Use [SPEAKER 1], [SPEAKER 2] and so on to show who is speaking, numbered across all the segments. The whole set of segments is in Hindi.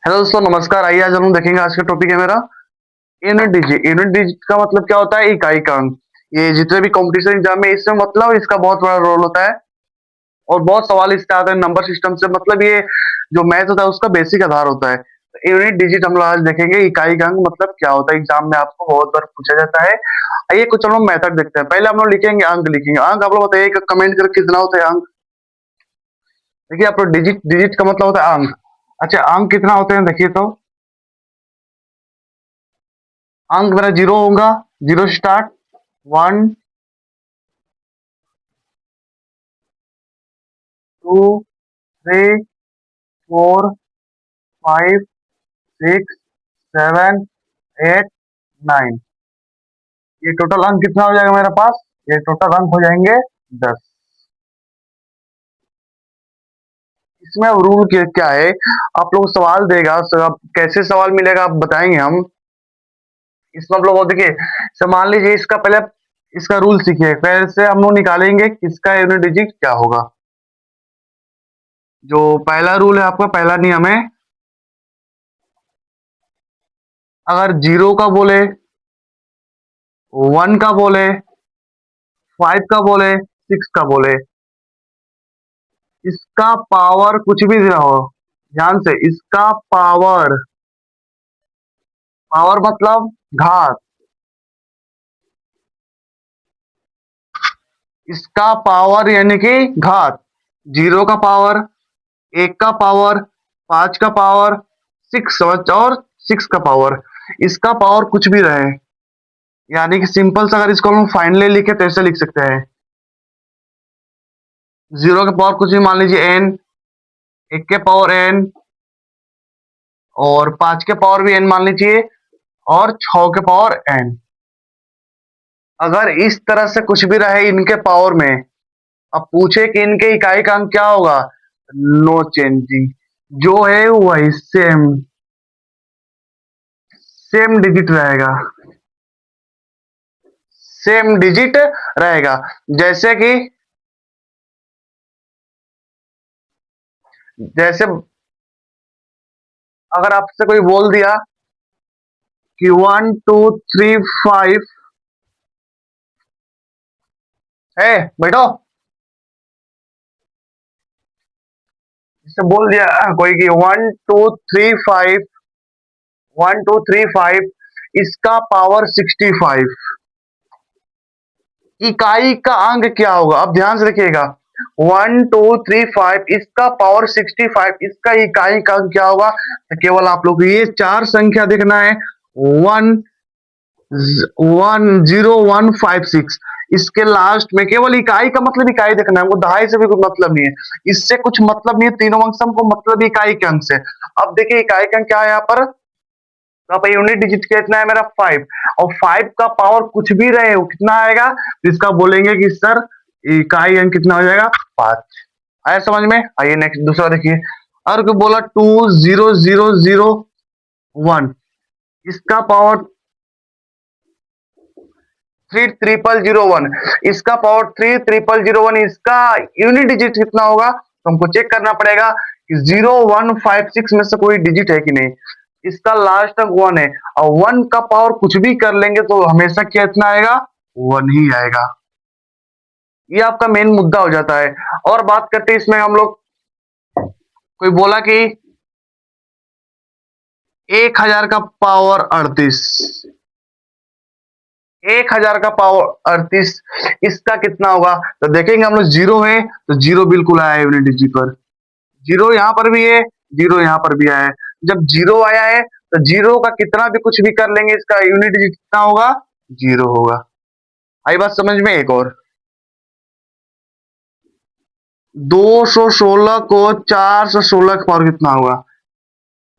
[SPEAKER 1] हेलो दोस्तों, नमस्कार। आइए आज हम देखेंगे। आज का टॉपिक है मेरा यूनिट डिजिट। यूनिट डिजिट का मतलब क्या होता है? इकाई का अंक। ये जितने भी कंपटीशन एग्जाम में इसमें मतलब इसका बहुत बड़ा रोल होता है और बहुत सवाल इससे आते हैं नंबर सिस्टम से। मतलब ये जो मैथ होता है उसका बेसिक आधार होता है। यूनिट डिजिट हम लोग आज देखेंगे। इकाई का अंक मतलब क्या होता है, एग्जाम में आपको बहुत बार पूछा जाता है। आइए कुछ हम लोग मेथड देखते हैं। पहले हम लोग लिखेंगे अंक। लिखेंगे अंक। आप लोग बताइए कमेंट करके कितना होता है अंक। देखिए आप लोग डिजिट डिजिट का मतलब होता है अंक। अच्छा, अंक कितना होते हैं देखिए तो। अंक मेरा जीरो होगा। Zero start. One, two, three, four, five, six, seven, eight, nine. ये टोटल अंक कितना हो जाएगा मेरे पास? ये टोटल अंक हो जाएंगे 10। इसमें अब रूल क्या है? आप लोग सवाल देगा, अब कैसे सवाल मिलेगा आप बताएंगे हम। इसमें आप लोग देखिए, मान लीजिए इसका पहले इसका रूल सीखिए, फिर से हम लोग निकालेंगे किसका यूनिट डिजिट क्या होगा। जो पहला रूल है आपका, पहला नियम है, अगर जीरो का बोले, वन का बोले, फाइव का बोले, सिक्स का बोले, इसका पावर कुछ भी ना हो। ध्यान से, इसका पावर, पावर मतलब घात। इसका पावर यानी कि घात। जीरो का पावर, एक का पावर, पांच का पावर, सिक्स और सिक्स का पावर। इसका पावर कुछ भी रहे, यानी कि सिंपल से अगर इसको हम फाइनली लिखे तो ऐसे लिख सकते हैं। जीरो का पावर कुछ भी मान लीजिए एन, एक के पावर एन, और पांच के पावर भी एन मान लीजिए, और छ के पावर एन। अगर इस तरह से कुछ भी रहे इनके पावर में, अब पूछे कि इनके इकाई का अंक क्या होगा, नो चेंजिंग। जो है वही सेम, सेम डिजिट रहेगा। सेम डिजिट रहेगा। जैसे कि जैसे अगर आपसे कोई बोल दिया कि वन टू थ्री फाइव है, बैठो। जिससे बोल दिया कोई कि one two three five, one two three five, इसका पावर 65। इकाई का अंक क्या होगा? अब ध्यान से देखिएगा। वन टू थ्री फाइव, इसका पावर 65, इसका इकाई का अंक क्या होगा? तो केवल आप लोग को ये चार संख्या देखना है। One, one zero, one five six. इसके लास्ट में केवल इकाई का मतलब इकाई देखना है हमको, दहाई से भी कोई मतलब नहीं है। इससे कुछ मतलब नहीं है, तीनों अंक से हमको मतलब इकाई के अंक से। अब देखिए इकाई का अंक क्या है यहाँ पर। तो आप यूनिट डिजिट कितना है मेरा? फाइव। और फाइव का पावर कुछ भी रहे वो कितना आएगा, तो इसका बोलेंगे कि सर इकाई अंक कितना हो जाएगा? पांच। आया समझ में? आइए नेक्स्ट दूसरा देखिए। और को बोला two zero zero zero one, इसका power three triple zero one, इसका power three triple zero one. इसका यूनिट डिजिट कितना होगा? तो हमको चेक करना पड़ेगा कि जीरो वन फाइव सिक्स में से कोई डिजिट है कि नहीं। इसका लास्ट अंक वन है, और वन का पावर कुछ भी कर लेंगे तो हमेशा क्या इतना आएगा? वन ही आएगा। ये आपका मेन मुद्दा हो जाता है। और बात करते हैं इसमें हम लोग, कोई बोला कि 1000 का पावर 38, 1000 का पावर 38, इसका कितना होगा? तो देखेंगे हम लोग, जीरो है तो जीरो बिल्कुल आया है यूनिट डिजिट पर। जीरो यहां पर भी है, जीरो यहां पर भी आया है। जब जीरो आया है तो जीरो का कितना भी कुछ भी कर लेंगे, इसका यूनिट डिजिट कितना होगा? जीरो होगा। आई बात समझ में? एक और, 216 को 416 का पावर कितना होगा?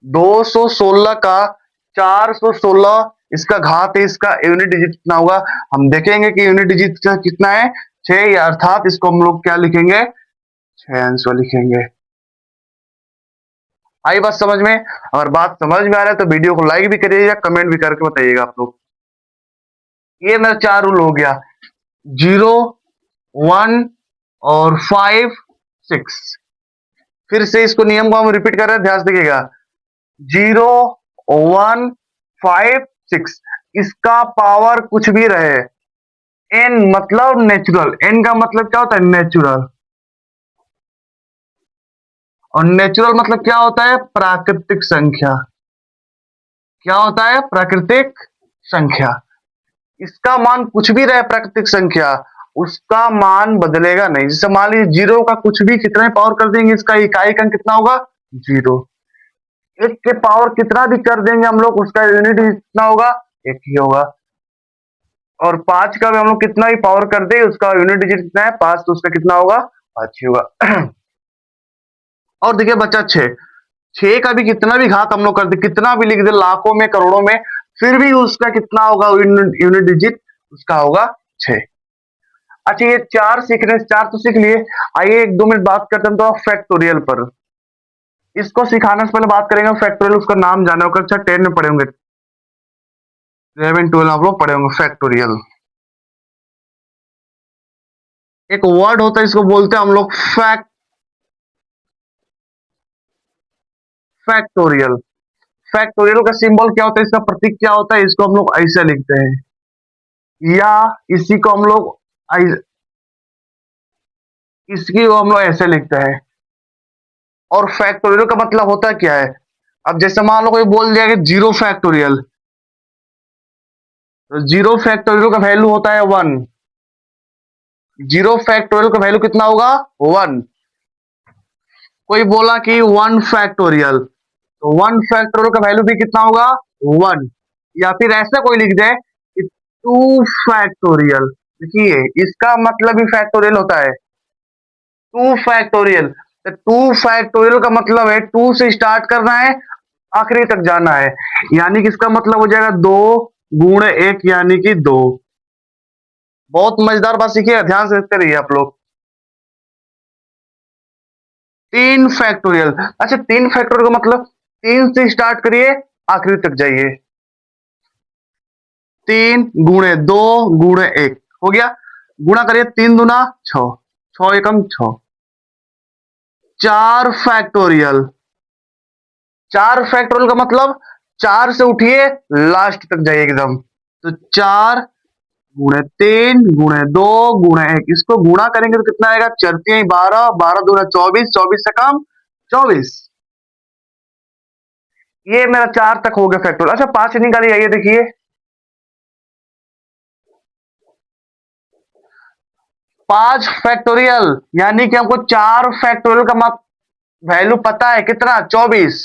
[SPEAKER 1] 216 का 416, इसका घात है, इसका यूनिट डिजिट कितना होगा? हम देखेंगे कि यूनिट डिजिट का कितना है, 6, या अर्थात इसको हम लोग क्या लिखेंगे? 6 आंसर लिखेंगे। आई बात समझ में? अगर बात समझ में आ रहा है तो वीडियो को लाइक भी करिएगा, कमेंट भी करके बताइएगा आप लोग। ये मेरा चार रूल हो गया, जीरो, वन, और फाइव, सिक्स। फिर से इसको नियम को हम रिपीट कर रहे हैं, ध्यान से देखिएगा। 0 1 5 6, इसका पावर कुछ भी रहे, एन मतलब नेचुरल, एन का मतलब क्या होता है नेचुरल, और नेचुरल मतलब क्या होता है प्राकृतिक संख्या, क्या होता है प्राकृतिक संख्या। इसका मान कुछ भी रहे प्राकृतिक संख्या, उसका मान बदलेगा नहीं। जैसे मान लीजिए जीरो का कुछ भी कितना पावर कर देंगे, इसका इकाई अंक कितना होगा जीरो। एक के पावर कितना भी कर देंगे हम लोग, उसका यूनिट कितना होगा एक ही होगा। और पांच का भी हम लोग कितना भी पावर कर दे, उसका यूनिट डिजिट कितना है पांच, तो उसका कितना होगा पांच ही होगा। और देखिए बच्चा छह, छह का भी कितना भी घात हम लोग कर दे, कितना भी लिख दे लाखों में करोड़ों में, फिर भी उसका कितना होगा यूनिट डिजिट, उसका होगा छह। अच्छा ये चार सीखने, चार तो सीख लिए। आइए एक दो मिनट बात करते हैं तो फैक्टोरियल पर। इसको सिखाने से पहले बात करेंगे फैक्टोरियल, उसका नाम जाना होगा, अच्छा 10 में पढ़े होंगे, 11 12 आप लोग पढ़े होंगे फैक्टोरियल। एक वर्ड होता है इसको बोलते हैं हम लोग फैक्टोरियल। फैक्टोरियल का सिंबल क्या होता है, इसका प्रतीक क्या होता है, इसको हम लोग ऐसे लिखते हैं, या इसी को हम लोग इसकी वो हम लोग ऐसे लिखते हैं। और फैक्टोरियल का मतलब होता क्या है, अब जैसे मान लो कोई बोल दिया कि जीरो फैक्टोरियल, तो जीरो फैक्टोरियल का वैल्यू होता है वन। जीरो फैक्टोरियल का वैल्यू कितना होगा वन। कोई बोला कि वन फैक्टोरियल, तो वन फैक्टोरियल का वैल्यू भी कितना होगा वन। या फिर ऐसा कोई लिख दे कि टू फैक्टोरियल, देखिए इसका मतलब भी फैक्टोरियल होता है, टू फैक्टोरियल। तो टू फैक्टोरियल का मतलब है टू से स्टार्ट करना है, आखिरी तक जाना है, यानी कि इसका मतलब हो जाएगा दो गुण एक, यानी कि दो। बहुत मजेदार बात सीखिएगा, ध्यान से देखते रहिए आप लोग। तीन फैक्टोरियल, अच्छा तीन फैक्टोरियल का मतलब तीन से स्टार्ट करिए आखिरी तक जाइए, तीन गुणे दो गुणे एक हो गया, गुणा करिए तीन दूना छ, छ एकम छ। चार फैक्टोरियल, चार फैक्टोरियल का मतलब चार से उठिए लास्ट तक जाइए एकदम, तो चार गुणे तीन गुणे दो गुणे एक, इसको गुणा करेंगे तो कितना आएगा, चरती बारह, बारह दूना चौबीस, चौबीस से कम चौबीस। ये मेरा चार तक हो गया फैक्टोरियल। अच्छा पांच निकालिए, आइए देखिए पांच फैक्टोरियल, यानी कि हमको चार फैक्टोरियल का वैल्यू पता है कितना चौबीस,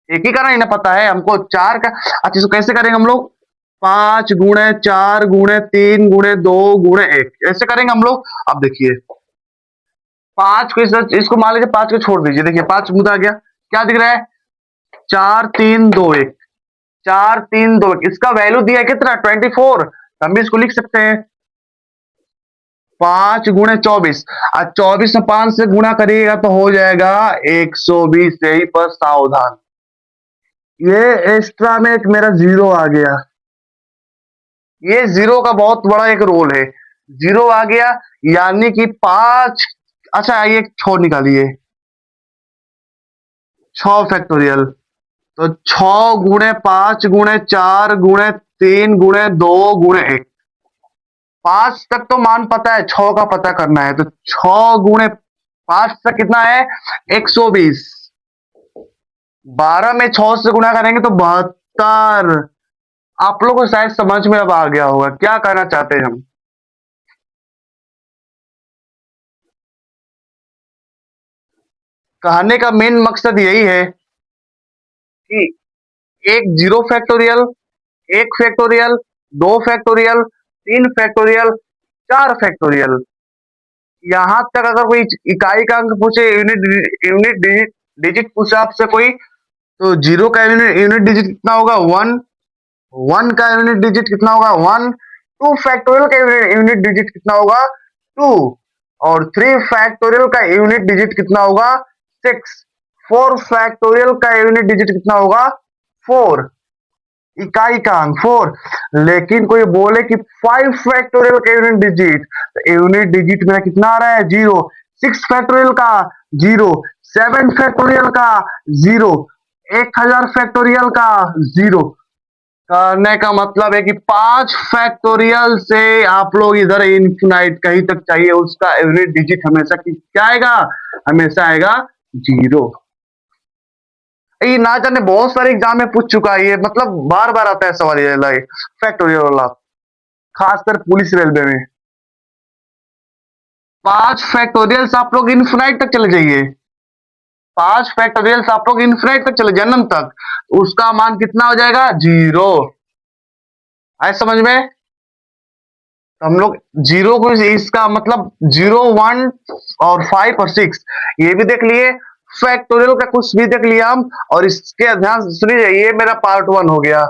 [SPEAKER 1] एक ही का नहीं ना पता है हमको चार का। अच्छा इसको कैसे करेंगे हम लोग, पांच गुणे चार गुणे तीन गुणे दो गुणे एक, ऐसे करेंगे हम लोग। अब देखिए पांच को इसको मान लीजिए पांच को छोड़ दीजिए, देखिए पांच मुद्दा आ गया, क्या दिख रहा है चार तीन दो एक, चार तीन दो एक, इसका वैल्यू दिया है कितना 24, हम भी इसको लिख सकते हैं पांच गुणे चौबीस, आज चौबीस में पांच से गुणा करिएगा तो हो जाएगा 120, यही पर सावधान, ये एक्स्ट्रा में एक मेरा जीरो आ गया, ये जीरो का बहुत बड़ा एक रोल है, जीरो आ गया यानी कि पांच। अच्छा आइए छ निकालिए, छ फैक्टोरियल, तो छ गुणे पांच गुणे चार गुणे तीन गुणे दो गुणे एक, पांच तक तो मान पता है, छ का पता करना है, तो छ गुणे पांच तक कितना है 120, बारह में छ से गुणा करेंगे तो 72। आप लोगों को शायद समझ में अब आ गया होगा क्या कहना चाहते हैं हम। कहने का मेन मकसद यही है कि एक जीरो फैक्टोरियल, एक फैक्टोरियल, दो फैक्टोरियल, तीन फैक्टोरियल, चार फैक्टोरियल, यहां तक अगर कोई इकाई का अंक पूछे, यूनिट यूनिट डिजिट डिजिट पूछे आपसे कोई, तो जीरो का यूनिट डिजिट कितना होगा वन, वन का यूनिट डिजिट कितना होगा वन, टू फैक्टोरियल का यूनिट डिजिट कितना होगा टू, और थ्री फैक्टोरियल का यूनिट डिजिट कितना होगा सिक्स, फोर फैक्टोरियल का यूनिट डिजिट कितना होगा फोर, इकाई का अंक फोर। लेकिन कोई बोले कि फाइव फैक्टोरियल का यूनिट डिजिट, तो यूनिट डिजिट मेरा कितना आ रहा है जीरो, सिक्स फैक्टोरियल का जीरो, सेवन फैक्टोरियल का जीरो, 1000 फैक्टोरियल का जीरो करने का मतलब है कि 5 फैक्टोरियल से आप लोग इधर इनफिनाइट कहीं तक चाहिए, उसका यूनिट डिजिट हमेशा क्या आएगा, हमेशा आएगा जीरो। ये ना जाने बहुत सारे एग्जाम में पूछ चुका है, ये मतलब बार बार आता है सवाल ये फैक्टोरियल वाला, खासकर पुलिस रेलवे में। 5 फैक्टोरियल्स आप लोग इनफिनाइट तक चले जाइए, 5 फैक्टोरियल्स आप लोग इनफिनाइट तक चले जन्म तक, उसका मान कितना हो जाएगा, जीरो। आए समझ में? तो हम लोग जीरो को इसका मतलब 0 1 और 5 और 6 ये भी देख लिए, फैक्टोरियल का कुछ भी देख लिया हम। और इसके ध्यान सुनिए, ये मेरा पार्ट 1 हो गया,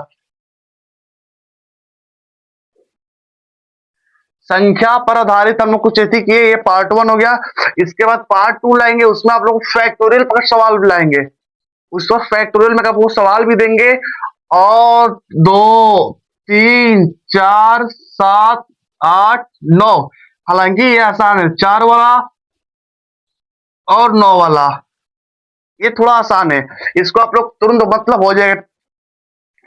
[SPEAKER 1] संख्या पर आधारित हम लोग कुछ ऐसी किए, ये पार्ट 1 हो गया। इसके बाद पार्ट 2 लाएंगे, उसमें आप लोग फैक्टोरियल पर सवाल भी लाएंगे, उस वक्त फैक्टोरियल में आपको सवाल भी देंगे। और 2 3 4 7 8 9, हालांकि ये आसान है, 4 वाला और 9 वाला ये थोड़ा आसान है, इसको आप लोग तुरंत मतलब हो जाएगा,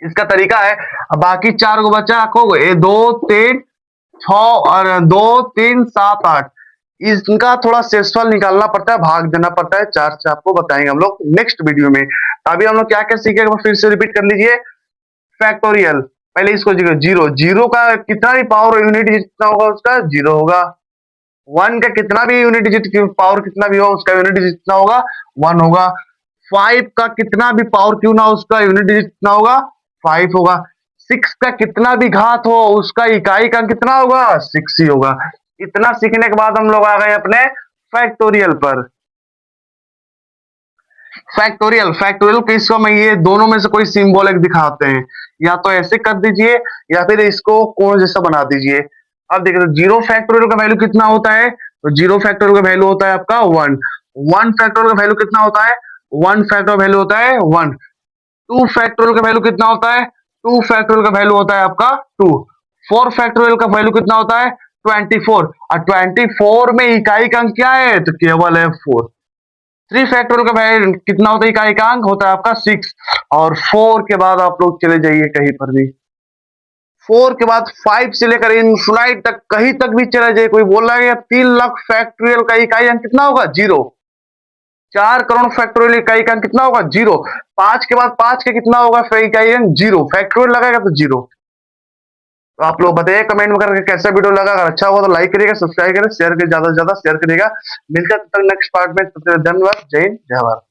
[SPEAKER 1] इसका तरीका है। अब बाकी 4 को बचा को, ये 2 3 6 और 2 3 7 8, इनका थोड़ा सेक्सुअल निकालना पड़ता है, भाग देना पड़ता है, 4 से आपको बताएंगे हम लोग नेक्स्ट वीडियो में। अभी हम लोग क्या क्या सीखे, फिर से रिपीट कर लीजिए। फैक्टोरियल, पहले इसको जीरो, जीरो का कितना भी पावर यूनिट जितना होगा उसका जीरो होगा। 1 का कितना भी यूनिट डिजिट पावर कितना भी हो उसका यूनिट डिजिट कितना होगा, 1 होगा। 5 का कितना भी पावर क्यों ना उसका यूनिट डिजिट कितना होगा, 5 होगा। 6 का कितना भी घात हो उसका इकाई का कितना होगा, 6 ही होगा। इतना सीखने के बाद हम लोग आ गए अपने फैक्टोरियल पर। फैक्टोरियल, फैक्टोरियल के इसको मैं ये दोनों में से कोई सिंबल एक दिखाते हैं, या तो ऐसे कर दीजिए या फिर इसको कोण जैसा बना दीजिए। अब देखिए, तो जीरो फैक्टोरियल का वैल्यू कितना होता है, तो जीरो फैक्टोरियल का वैल्यू होता है आपका 1। 1 फैक्टोरियल का वैल्यू कितना होता है, 1 फैक्टोरियल वैल्यू होता है 1। 2 फैक्टोरियल का वैल्यू कितना होता है, 2 फैक्टोरियल का वैल्यू होता है आपका 2। 4 फैक्टोरियल का वैल्यू कितना होता है, 24। और 24 में इकाई का अंक क्या है, तो केवल है 4। 3 फैक्टोरियल का वैल्यू कितना होता है, इकाई का अंक होता है आपका 6। और 4 के बाद आप लोग चले जाइए कहीं पर भी, 4 के बाद 5 से लेकर इनफिनाइट तक कहीं तक भी चला जाए, कोई बोल रहा है 3 लाख फैक्टोरियल का इकाई अंक कितना होगा, जीरो। 4 करोड़ फैक्टोरियल इकाई का अंक कितना होगा, जीरो। 5 के बाद 5 के कितना होगा इकाई अंक, जीरो। फैक्टोरियल लगाएगा तो जीरो। तो आप लोग बताइए कमेंट में करके कैसा वीडियो लगा, अगर अच्छा हुआ तो लाइक करिएगा, सब्सक्राइब करें, शेयर करिए, ज्यादा से ज्यादा शेयर करिएगा। मिलकर तब तक नेक्स्ट पार्ट में, तब तक धन्यवाद, जय हिंद, जय भारत।